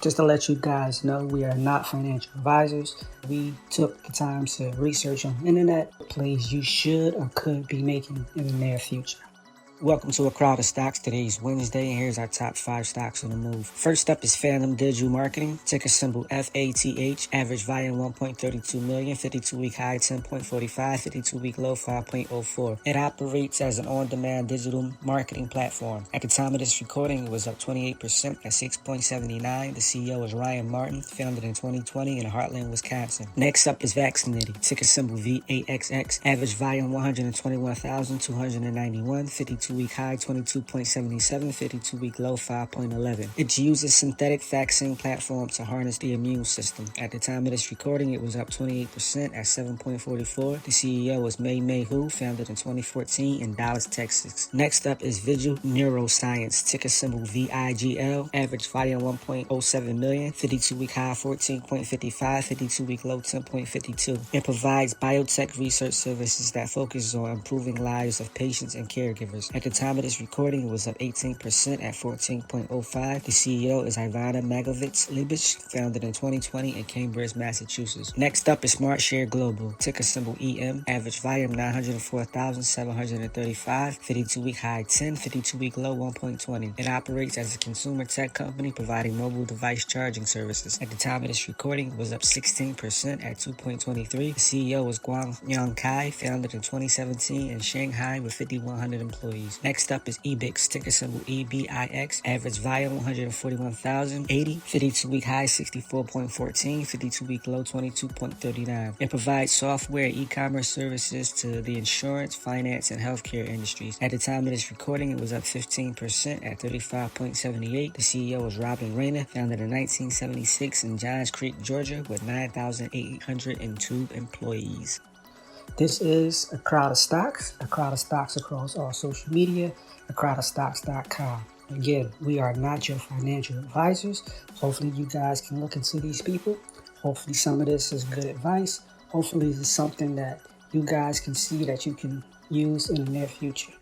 Just to let you guys know, we are not financial advisors. We took the time to research on the internet plays you should or could be making in the near future. Welcome to A Crowd of Stocks. Today's Wednesday, and here's our top 5 stocks on the move. First up is Fathom Digital Marketing, ticker symbol FATH, average volume 1.32 million, 52-week high 10.45, 52-week low 5.04. It operates as an on-demand digital marketing platform. At the time of this recording, it was up 28% at 6.79. The CEO is Ryan Martin, founded in 2020 in Heartland, Wisconsin. Next up is Vaxxinity, ticker symbol VAXX, average volume 121,291, 52-week high 22.77, 52-week low 5.11. It uses synthetic vaccine platform to harness the immune system. At the time of this recording, it was up 28% at 7.44. The CEO was Mei Hu, founded in 2014 in Dallas, Texas. Next up is Vigil Neuroscience, ticker symbol VIGL, average volume 1.07 million, 52-week high 14.55, 52-week low 10.52. It provides biotech research services that focuses on improving lives of patients and caregivers. At the time of this recording, it was up 18% at 14.05. The CEO is Ivana Magovitz-Libich, founded in 2020 in Cambridge, Massachusetts. Next up is Share Global, ticker symbol EM, average volume 904,735, 52-week high 10, 52-week low 1.20. It operates as a consumer tech company providing mobile device charging services. At the time of this recording, it was up 16% at 2.23. The CEO was Guang Yang Kai, founded in 2017 in Shanghai with 5,100 employees. Next up is Ebix, ticker symbol EBIX, average volume 141,080, 52-week high 64.14, 52-week low 22.39. It provides software e-commerce services to the insurance, finance, and healthcare industries. At the time of this recording, it was up 15% at 35.78. The CEO was Robin Rayner, founded in 1976 in Johns Creek, Georgia, with 9,802 employees. This is A Crowd of Stocks across all social media, acrowdofstocks.com. Again, we are not your financial advisors. Hopefully you guys can look into these people. Hopefully some of this is good advice. Hopefully it's something that you guys can see that you can use in the near future.